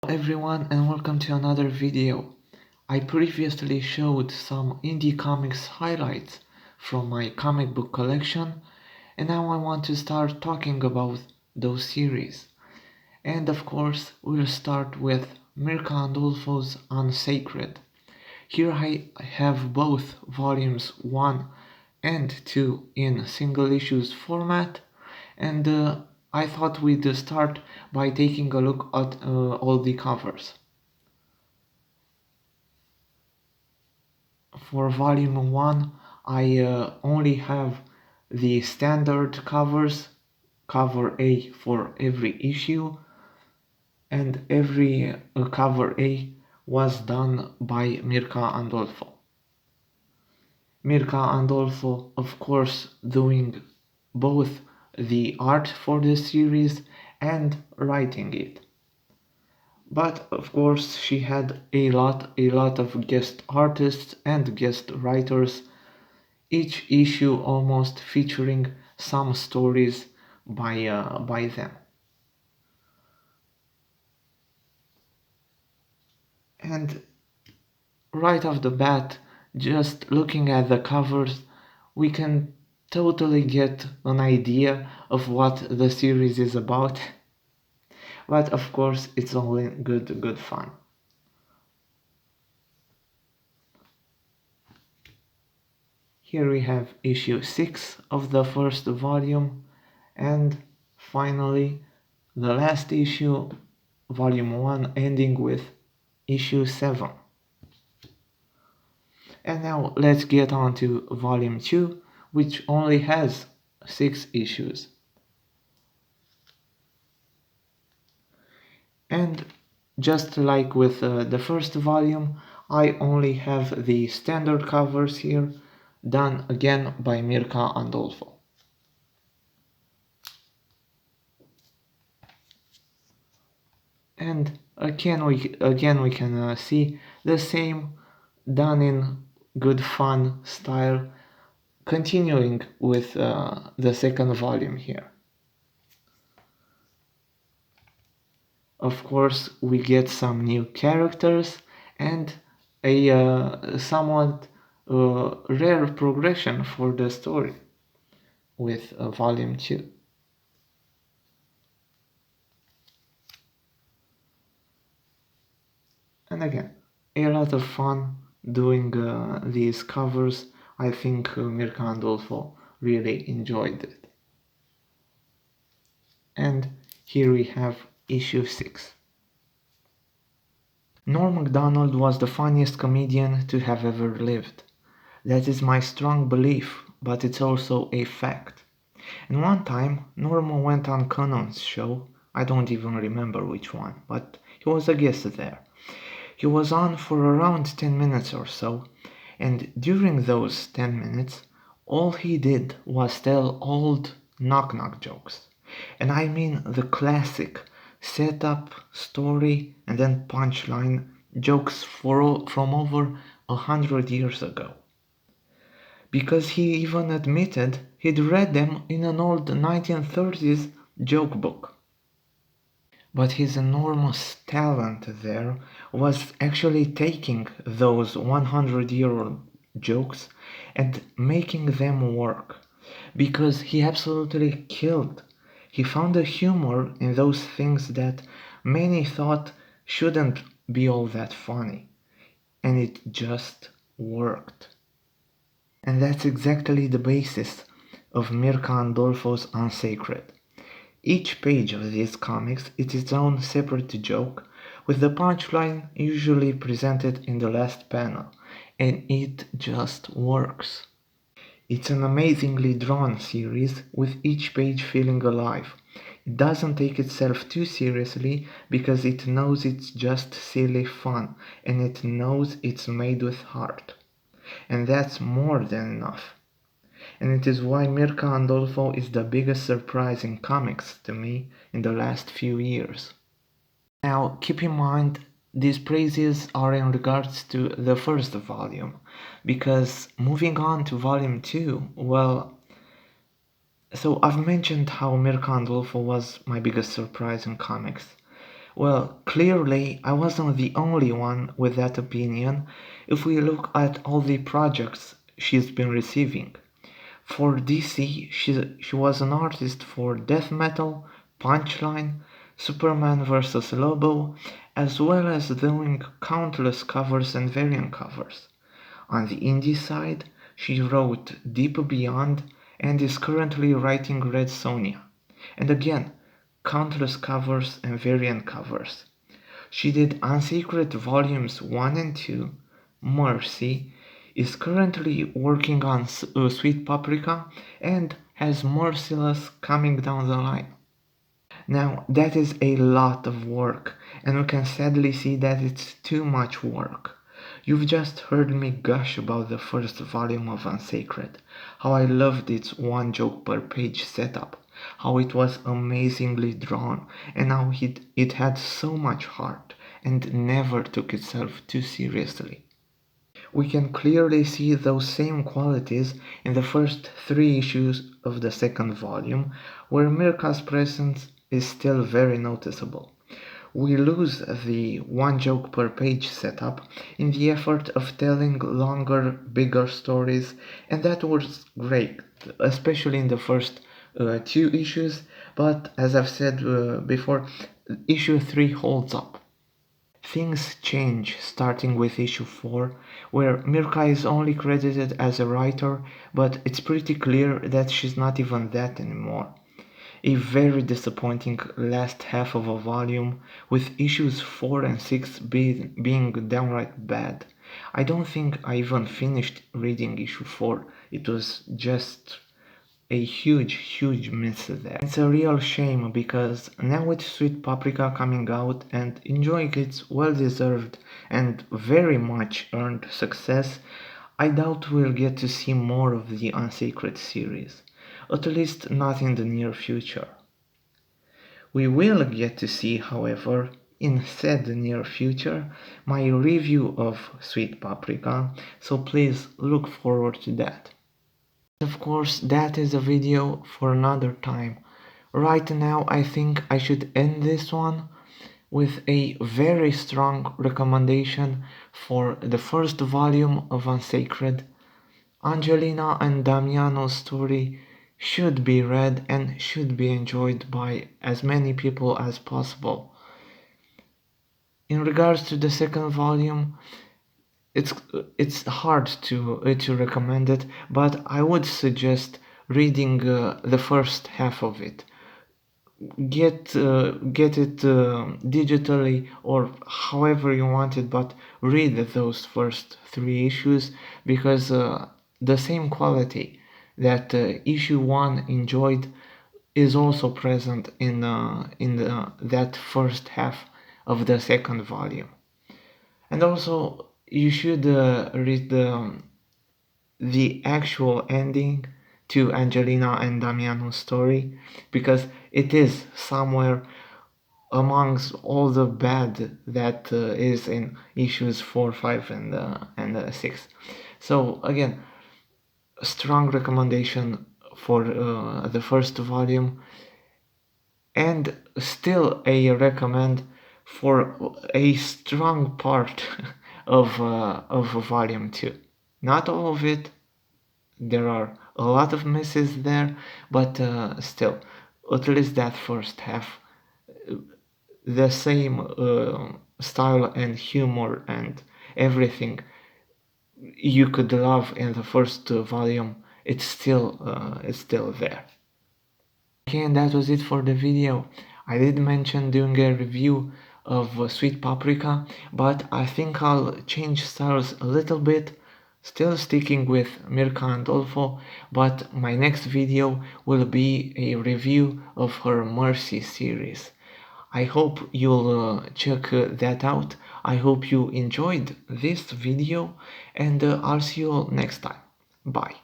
Hello everyone and welcome to another video. I previously showed some indie comics highlights from my comic book collection, and now I want to start talking about those series. And of course we'll start with Mirka Andolfo's UnSacred. Here I have both volumes 1 and 2 in single issues format, and I thought we'd start by taking a look at all the covers. For volume 1, I only have the standard covers, cover A for every issue, and every cover A was done by Mirka Andolfo. Mirka Andolfo, of course, doing both the art for the series and writing it. But of course, she had a lot of guest artists and guest writers, each issue almost featuring some stories by them. And right off the bat, just looking at the covers, we can totally get an idea of what the series is about. But of course, it's all in good fun. Here we have issue 6 of the first volume, and finally the last issue, volume 1, ending with issue 7. And now let's get on to volume 2, which only has 6 issues. And just like with the first volume, I only have the standard covers here, done again by Mirka Andolfo. And again we can see the same, done in good fun style, continuing with the second volume here. Of course, we get some new characters and a somewhat rare progression for the story with volume 2. And again, a lot of fun doing these covers. I think Mirka Andolfo really enjoyed it. And here we have issue 6. Norm Macdonald was the funniest comedian to have ever lived. That is my strong belief, but it's also a fact. And one time, Norm went on Conan's show. I don't even remember which one, but he was a guest there. He was on for around 10 minutes or so, and during those 10 minutes, all he did was tell old knock-knock jokes. And I mean the classic setup, story, and then punchline jokes from over 100 years ago. Because he even admitted he'd read them in an old 1930s joke book. But his enormous talent there was actually taking those 100-year-old jokes and making them work, because he absolutely killed. He found a humor in those things that many thought shouldn't be all that funny, and it just worked. And that's exactly the basis of Mirka Andolfo's UnSacred. Each page of these comics is its own separate joke, with the punchline usually presented in the last panel, and it just works. It's an amazingly drawn series, with each page feeling alive. It doesn't take itself too seriously because it knows it's just silly fun, and it knows it's made with heart. And that's more than enough. And it is why Mirka Andolfo is the biggest surprise in comics to me in the last few years. Now, keep in mind, these praises are in regards to the first volume, because moving on to volume 2, well, so I've mentioned how Mirka Andolfo was my biggest surprise in comics. Well, clearly I wasn't the only one with that opinion if we look at all the projects she's been receiving. For DC, she was an artist for death metal, Punchline, Superman vs. Lobo, as well as doing countless covers and variant covers. On the indie side, she wrote Deep Beyond and is currently writing Red Sonja. And again, countless covers and variant covers. She did UnSacred Volumes 1 and 2, Mercy, is currently working on Sweet Paprika, and has Merciless coming down the line. Now, that is a lot of work, and we can sadly see that it's too much work. You've just heard me gush about the first volume of UnSacred, how I loved its one joke per page setup, how it was amazingly drawn, and how it had so much heart and never took itself too seriously. We can clearly see those same qualities in the first 3 issues of the second volume, where Mirka's presence is still very noticeable. We lose the one joke per page setup in the effort of telling longer, bigger stories, and that was great, especially in the first 2 issues, but as I've said before, issue 3 holds up. Things change starting with issue 4, where Mirka is only credited as a writer, but it's pretty clear that she's not even that anymore. A very disappointing last half of a volume, with issues 4 and 6 being downright bad. I don't think I even finished reading issue 4, it was just a huge miss there. It's a real shame because now with Sweet Paprika coming out and enjoying its well-deserved and very much earned success, I doubt we'll get to see more of the UnSacred series, at least not in the near future. We will get to see, however, in said near future, my review of Sweet Paprika, so please look forward to that. Of course, that is a video for another time. Right now, I think I should end this one with a very strong recommendation for the first volume of UnSacred. Angelina and Damiano's story should be read and should be enjoyed by as many people as possible. In regards to the second volume, it's hard to recommend it, but I would suggest reading the first half of it. Get it digitally or however you want it, but read those first 3 issues, because the same quality that issue 1 enjoyed is also present in that first half of the second volume. And also, you should read the actual ending to Angelina and Damiano's story, because it is somewhere amongst all the bad that is in issues 4, 5, and 6. So again, strong recommendation for the first volume, and still a recommend for a strong part of volume 2. Not all of it, there are a lot of misses there, but still, at least that first half, the same style and humor and everything you could love in the first volume, it's still there. Okay, and that was it for the video. I did mention doing a review of Sweet Paprika, but I think I'll change styles a little bit, still sticking with Mirka Andolfo, but my next video will be a review of her Mercy series. I hope you'll check that out. I hope you enjoyed this video, and I'll see you all next time. Bye.